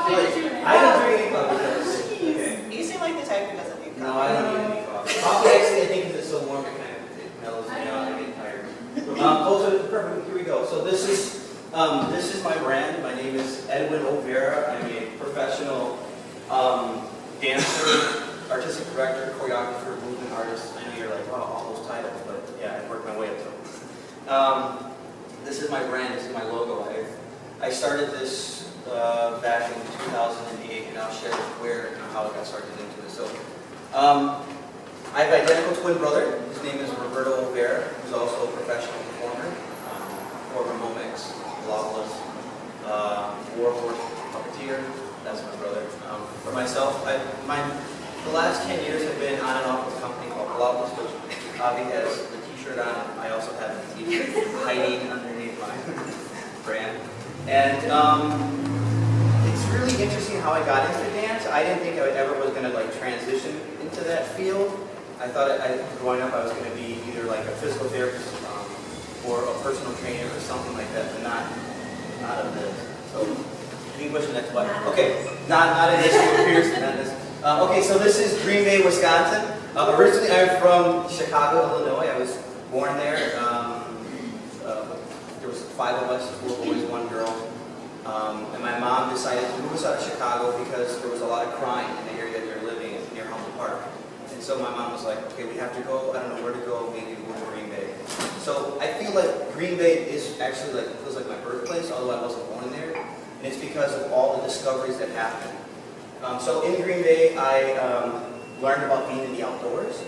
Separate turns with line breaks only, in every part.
I don't drink any coffee. Okay.
You seem like the type who doesn't need coffee.
No, I don't need any coffee. Coffee actually, I think, because it's so warm, it kind of mellows me out. I get tired. So perfect. Here we go. So this is my brand. My name is Edwin Olvera. I'm a professional dancer, artistic director, choreographer, movement artist. I know you're like, wow, all those titles, but yeah, I worked my way up to them. This is my brand. This is my logo. I started this back in 2008, and I'll share where and how I got started into it. So, I have an identical twin brother. His name is Edwin Olvera, who's also a professional performer, former Momex, Loveless, Warhorse puppeteer. That's my brother. For myself, the last 10 years have been on and off with a company called Loveless, which Avi has the t-shirt on. I also have the t-shirt hiding underneath my brand. And it's really interesting how I got into dance. I didn't think I ever was going to like transition into that field. I thought growing up I was going to be either like a physical therapist or a personal trainer or something like that, but not of this. So, English and that's what. Okay, not in this one, Pearson, not this. Okay, so this is Green Bay, Wisconsin. Originally I'm from Chicago, Illinois. I was born there. There was 5 of us, 4 boys, 1 girl. And my mom decided to move us out of Chicago because there was a lot of crime in the area they were living in, near Humboldt Park. And so my mom was like, okay, we have to go. I don't know where to go. Maybe we'll go to Green Bay. So I feel like Green Bay is actually like, feels like my birthplace, although I wasn't born there. And it's because of all the discoveries that happened. So in Green Bay, I learned about being in the outdoors.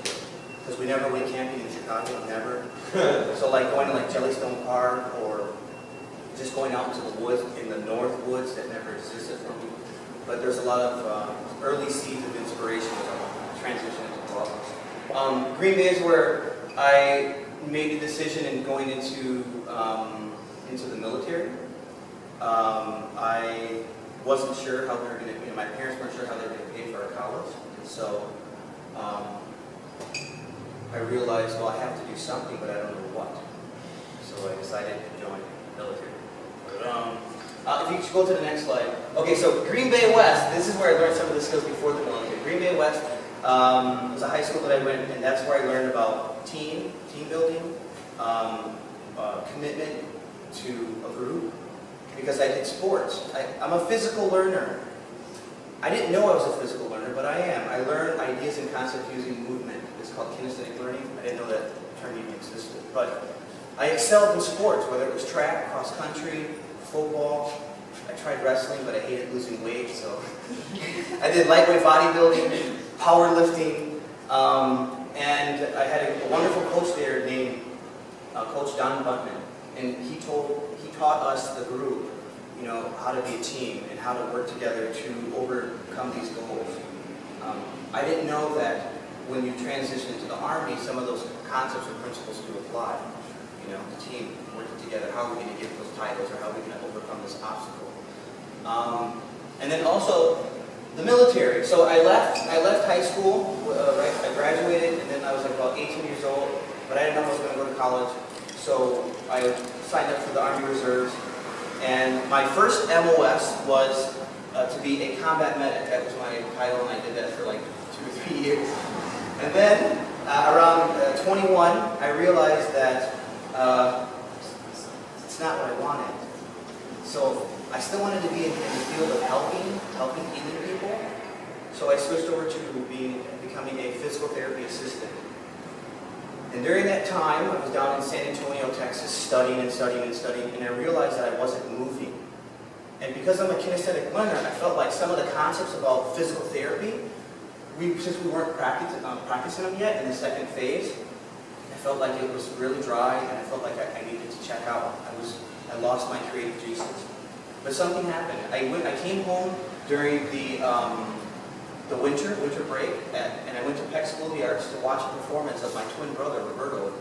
Because we never went camping in Chicago, never. So like going to like Jellystone Park or just going out into the woods, in the North Woods that never existed for me. But there's a lot of early seeds of inspiration as I transition into Loveless. Green Bay is where I made the decision in going into the military. I wasn't sure how they were going to, my parents weren't sure how they were going to pay for our college. And so I realized, well, I have to do something, but I don't know what. So I decided to join the military. If you could go to the next slide. Okay, so Green Bay West, this is where I learned some of the skills before the military. Green Bay West was a high school that I went, and that's where I learned about team building, commitment to a group, because I did sports. I'm a physical learner. I didn't know I was a physical learner, but I am. I learn ideas and concepts using movement. It's called kinesthetic learning. I didn't know that term even existed. But I excelled in sports, whether it was track, cross country, football. I tried wrestling, but I hated losing weight, so I did lightweight bodybuilding, powerlifting, and I had a wonderful coach there named Coach Don Buntman, and he taught us, the group, you know, how to be a team and how to work together to overcome these goals. I didn't know that when you transition into the Army, some of those concepts or principles do apply. You know, the team working together, how are we going to get those titles, or how are we going to overcome this obstacle? And then also the military. So I left high school, right? I graduated, and then I was like about 18 years old, but I didn't know I was going to go to college. So I signed up for the Army Reserves, and my first MOS was to be a combat medic. That was my title, and I did that for like 2 or 3 years. And then around 21, I realized that it's not what I wanted. So I still wanted to be in the field of helping healing people. So I switched over to becoming a physical therapy assistant. And during that time, I was down in San Antonio, Texas, studying, and I realized that I wasn't moving. And because I'm a kinesthetic learner, I felt like some of the concepts about physical therapy, since we weren't practicing them yet in the second phase, I felt like it was really dry, and I felt like I needed to check out. I lost my creative juices. But something happened. I came home during the winter break, and I went to Peck School of the Arts to watch a performance of my twin brother, Roberto,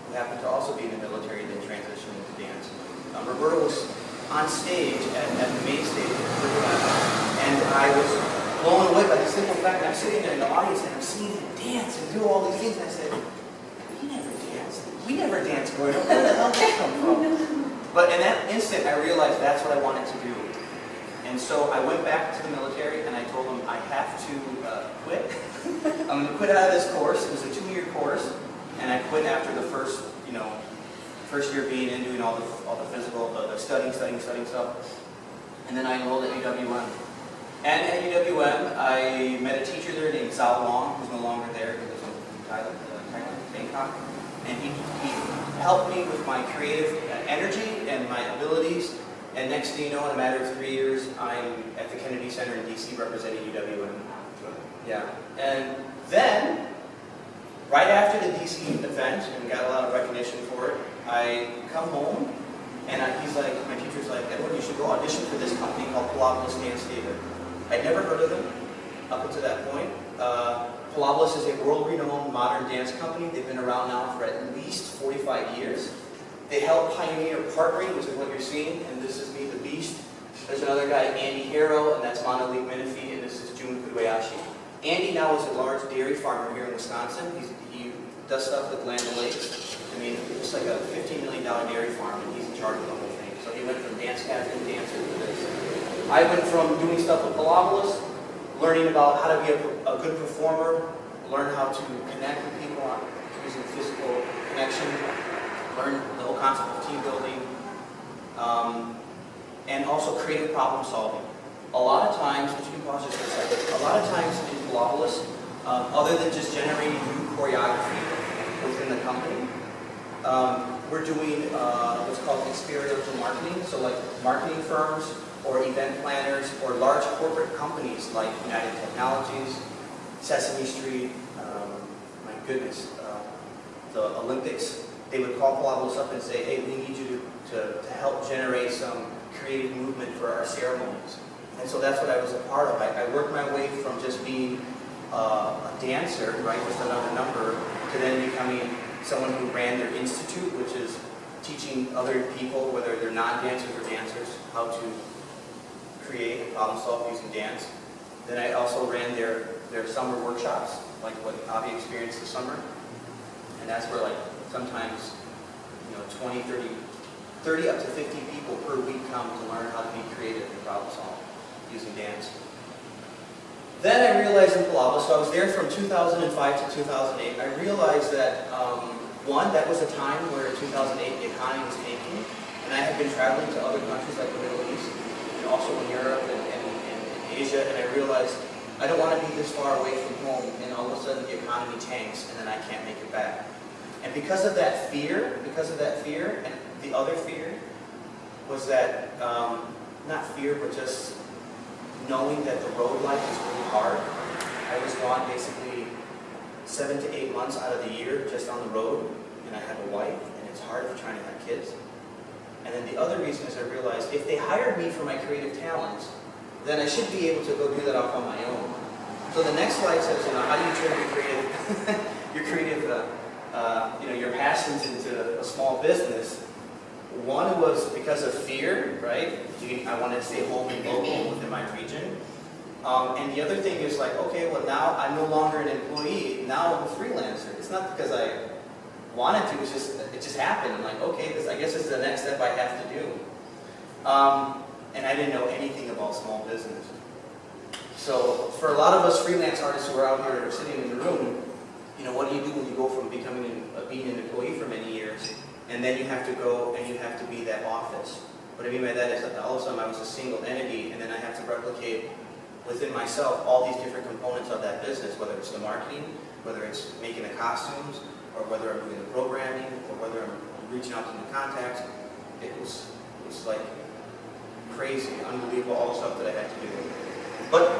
who happened to also be in the military and then transitioned into dance. Roberto was on stage at the main stage, and I was blown away by the simple fact that I'm sitting there in the audience and I'm seeing him dance and do all these things, and I said, we never danced growing up. Where the hell did that come from? But in that instant, I realized that's what I wanted to do. And so I went back to the military and I told them I have to quit. I'm going to quit out of this course. It was a 2-year course, and I quit after the first year being in, doing all the physical, the studying stuff. And then I enrolled at UWM. And at UWM, I met a teacher there named Zhao Wong, who's no longer there. He lives in Thailand, Bangkok. And he helped me with my creative energy and my abilities. And next thing you know, in a matter of 3 years, I'm at the Kennedy Center in DC representing UWM. Yeah. And then, right after the DC event, and got a lot of recognition for it, I come home, and my teacher's like, Edwin, you should go audition for this company called Palabolas Dance Theater. I'd never heard of them up until that point. Palabolas is a world-renowned modern dance company. They've been around now for at least 45 years. They helped pioneer partnering, which is what you're seeing, and this is me, the Beast. There's another guy, Andy Harrow, and that's Monolith Menifee, and this is Jun Kudoyashi. Andy now is a large dairy farmer here in Wisconsin. He does stuff with Land O'Lakes. I mean, it's like a $15 million dairy farm, and he's in charge of the whole thing. So he went from dance captain to dancer to this. I went from doing stuff with Palabolas, learning about how to be a good performer, learn how to connect with people using physical connection, learn the whole concept of team building, and also creative problem solving. A lot of times, if you can pause just for a second, a lot of times in Palabolas, other than just generating new choreography within the company, we're doing what's called experiential marketing. So like marketing firms or event planners or large corporate companies like United Technologies, Sesame Street, my goodness, the Olympics, they would call Palabolas up and say, hey, we need you to help generate some creative movement for our ceremonies. And so that's what I was a part of. I worked my way from just being a dancer, right, just another number, to then becoming someone who ran their institute, which is teaching other people, whether they're non-dancers or dancers, how to create and problem solve using dance. Then I also ran their summer workshops, like what Avi experienced this summer. And that's where like sometimes 20, 30 up to 50 people per week come to learn how to be creative and problem solve using dance. Then I realized in Palabolas, so I was there from 2005 to 2008, I realized that, one, that was a time where in 2008 the economy was tanking, and I had been traveling to other countries like the Middle East, and also in Europe and Asia, and I realized I don't want to be this far away from home, and all of a sudden the economy tanks, and then I can't make it back. And because of that fear, and the other fear was that, not fear, but just knowing that the road life is really hard. I was gone basically 7 to 8 months out of the year just on the road, and I have a wife, and it's hard for trying to have kids. And then the other reason is I realized if they hired me for my creative talents, then I should be able to go do that off on my own. So the next slide says, how do you turn your passions into a small business? One was because of fear, right? I wanted to stay home and local within my region. And the other thing is like, okay, well now I'm no longer an employee, now I'm a freelancer. It's not because I wanted to, it just happened. I'm like, okay, I guess this is the next step I have to do. And I didn't know anything about small business. So for a lot of us freelance artists who are out here sitting in the room, what do you do when you go from being an employee for many years, and then you have to go and you have to be that office? What I mean by that is that all of a sudden I was a single entity, and then I have to replicate within myself all these different components of that business, whether it's the marketing, whether it's making the costumes, or whether I'm doing the programming, or whether I'm reaching out to new contacts. It was like crazy, unbelievable, all the stuff that I had to do. But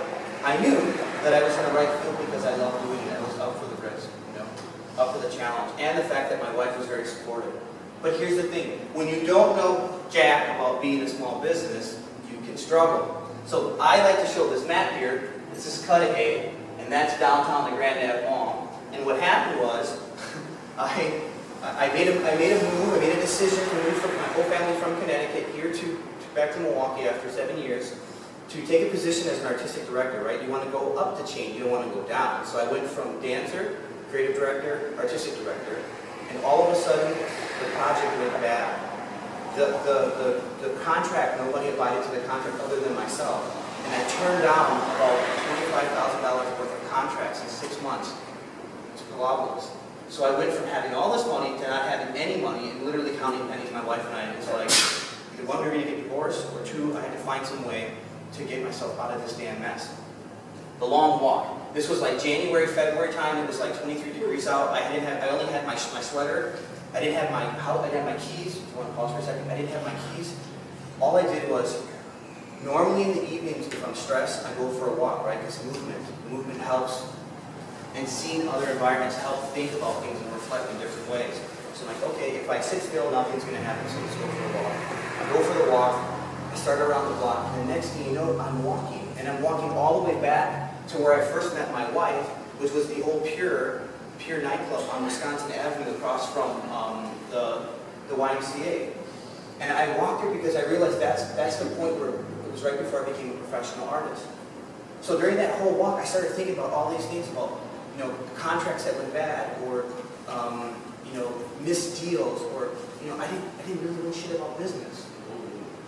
I knew that I was in the right field because I loved doing it. I was up for the risk, up for the challenge, and the fact that my wife was very supportive. But here's the thing, when you don't know jack about being a small business, you can struggle. So I like to show this map here. This is Cudahy, and that's downtown the Grand Ave Mall. And what happened was, I made a decision to move my whole family from Connecticut here back to Milwaukee after 7 years, to take a position as an artistic director, right? You want to go up the chain, you don't want to go down. So I went from dancer, creative director, artistic director, and all of a sudden, the project went bad. The contract, nobody abided to the contract other than myself. And I turned down about $25,000 worth of contracts in 6 months to globulous. So I went from having all this money to not having any money and literally counting pennies. My wife and I, it's like, either one, we were going to get divorced, or two, I had to find some way to get myself out of this damn mess. The long walk. This was like January, February time. It was like 23 degrees out. I only had my sweater. I didn't have my keys. If you want to pause for a second, I didn't have my keys. All I did was, normally in the evenings, if I'm stressed, I go for a walk, right? Because movement helps. And seeing other environments help think about things and reflect in different ways. So I'm like, okay, if I sit still, nothing's going to happen, so let's go for a walk. I go for the walk. I start around the block, and the next thing you know, I'm walking. And I'm walking all the way back to where I first met my wife, which was the old Pure nightclub on Wisconsin Avenue across from the YMCA. And I walked there because I realized that's the point where it was right before I became a professional artist. So during that whole walk, I started thinking about all these things about, contracts that went bad, or missed deals, or I didn't really know shit about business.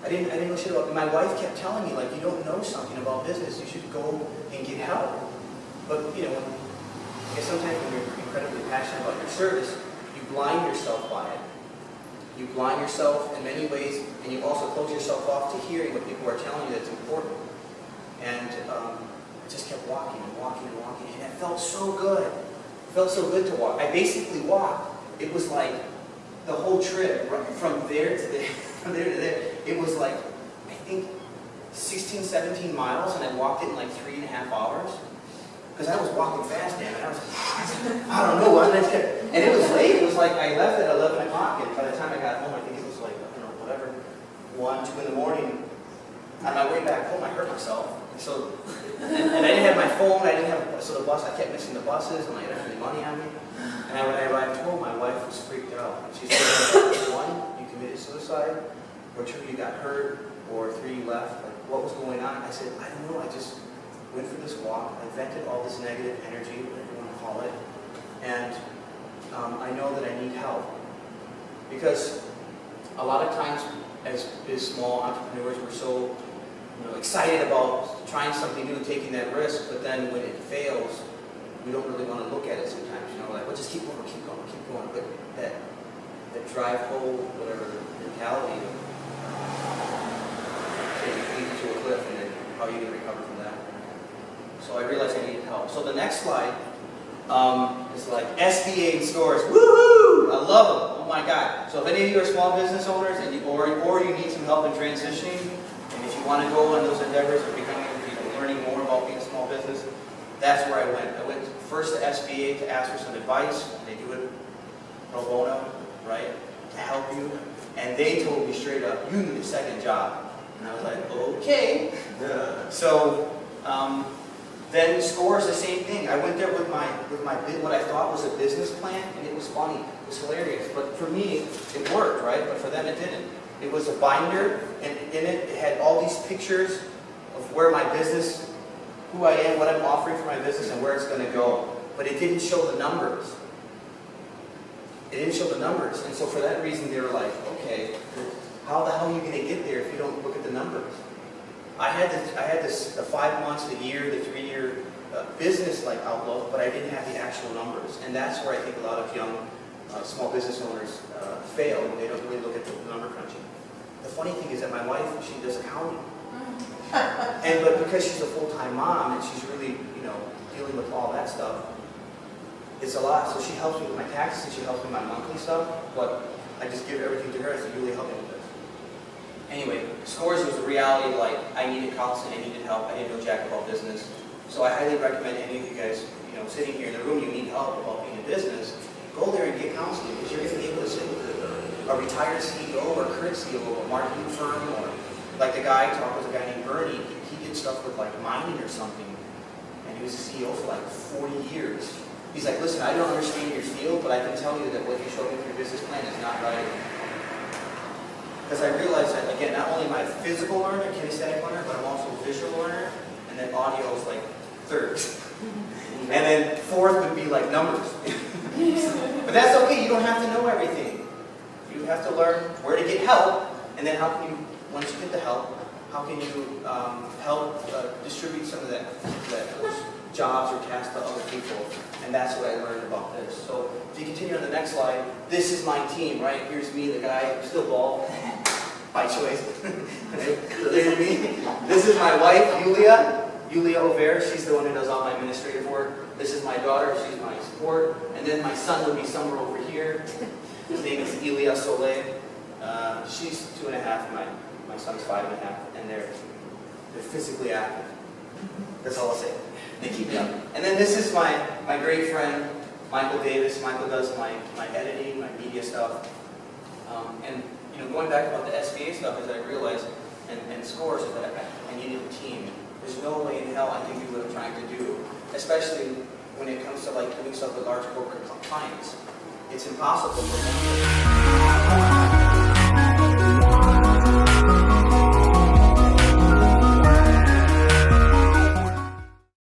I didn't know shit about. My wife kept telling me, like, you don't know something about business, you should go and get help. But I guess sometimes when you're incredibly passionate about your service, you blind yourself by it. You blind yourself in many ways, and you also close yourself off to hearing what people are telling you that's important. And I just kept walking and walking and walking, and it felt so good. It felt so good to walk. I basically walked. It was like the whole trip, from there to there, from there to there. It was like, I think, 16, 17 miles, and I walked it in like 3.5 hours. Because I was walking fast, damn it. I was like, I don't know. And it was late. It was like, I left at 11 o'clock, and by the time I got home, I think it was like, 1, 2 in the morning. On my way back home, I hurt myself. So, and I didn't have my phone. So the bus, I kept missing the buses, and I didn't have any money on me. And when I arrived home, my wife was freaked out. She said, 1, you committed suicide, or 2, you got hurt, or 3, you left. Like, what was going on? I said, I don't know. I just went for this walk. I vented all this negative energy, whatever you want to call it. And I know that I need help. Because a lot of times, as small entrepreneurs, we're so excited about trying something new, taking that risk, but then when it fails, we don't really want to look at it sometimes. Like, well, just keep going, keep going, keep going. But that drive hole, whatever mentality, leads you to a cliff, and then how are you going to recover from that? So I realized I needed help. So the next slide is like SBA and stores. Woohoo! I love them. Oh my God. So if any of you are small business owners, or you need some help in transitioning, and if you want to go on those endeavors of becoming, learning more about being a small business, that's where I went. I went first to SBA to ask for some advice. They do it pro bono, right, to help you. And they told me straight up, you need a second job. And I was like, okay. So then Scores, the same thing. I went there with my what I thought was a business plan, and it was funny. It was hilarious. But for me, it worked, right? But for them, it didn't. It was a binder, and in it had all these pictures of where my business, who I am, what I'm offering for my business, and where it's going to go. But it didn't show the numbers. It didn't show the numbers. And so for that reason, they were like, okay, how the hell are you going to get there if you don't look at the numbers? I had the 5 months, the year, the 3-year business-like outlook, but I didn't have the actual numbers. And that's where I think a lot of young small business owners fail when they don't really look at the number crunching. The funny thing is that my wife, she does accounting. But because she's a full-time mom and she's really, dealing with all that stuff, it's a lot. So she helps me with my taxes and she helps me with my monthly stuff, but I just give everything to her. It's really helping with this. Anyway, Scores was a reality. Like, I needed counseling, I needed help, I didn't know jack about business. So I highly recommend any of you guys, sitting here in the room, you need help about being in business, go there and get counseling, because you're going to be able to sit with a retired CEO or current CEO of a marketing firm, or like the guy I talked with, a guy named Bernie. He did stuff with like mining or something, and he was a CEO for like 40 years. He's like, listen, I don't understand your field, but I can tell you that what you showed me through your business plan is not right. Because I realized that, again, not only am I a physical learner, kinesthetic learner, but I'm also a visual learner, and then audio is like third. And then fourth would be like numbers. But that's okay, you don't have to know everything. You have to learn where to get help, And then how can you, once you get the help, how can you help distribute some of those jobs or tasks to other people? And that's what I learned about this. So if you continue on the next slide, this is my team, right? Here's me, the guy, I'm still bald, by choice. So there's me. This is my wife, Edwin Olvera. She's the one who does all my administrative work. This is my daughter, she's my support. And then my son would be somewhere over here. His name is Elia Soleil. She's 2.5, my son's 5.5, and they're physically active. That's all I'll say. They keep me up. And then this is my great friend, Michael Davis. Michael does my editing, my media stuff. And going back about the SBA stuff, is I realized, and scores, is that I needed a team. There's no way in hell I can do what I'm trying to do, especially when it comes to like doing stuff with large corporate clients. It's impossible for me.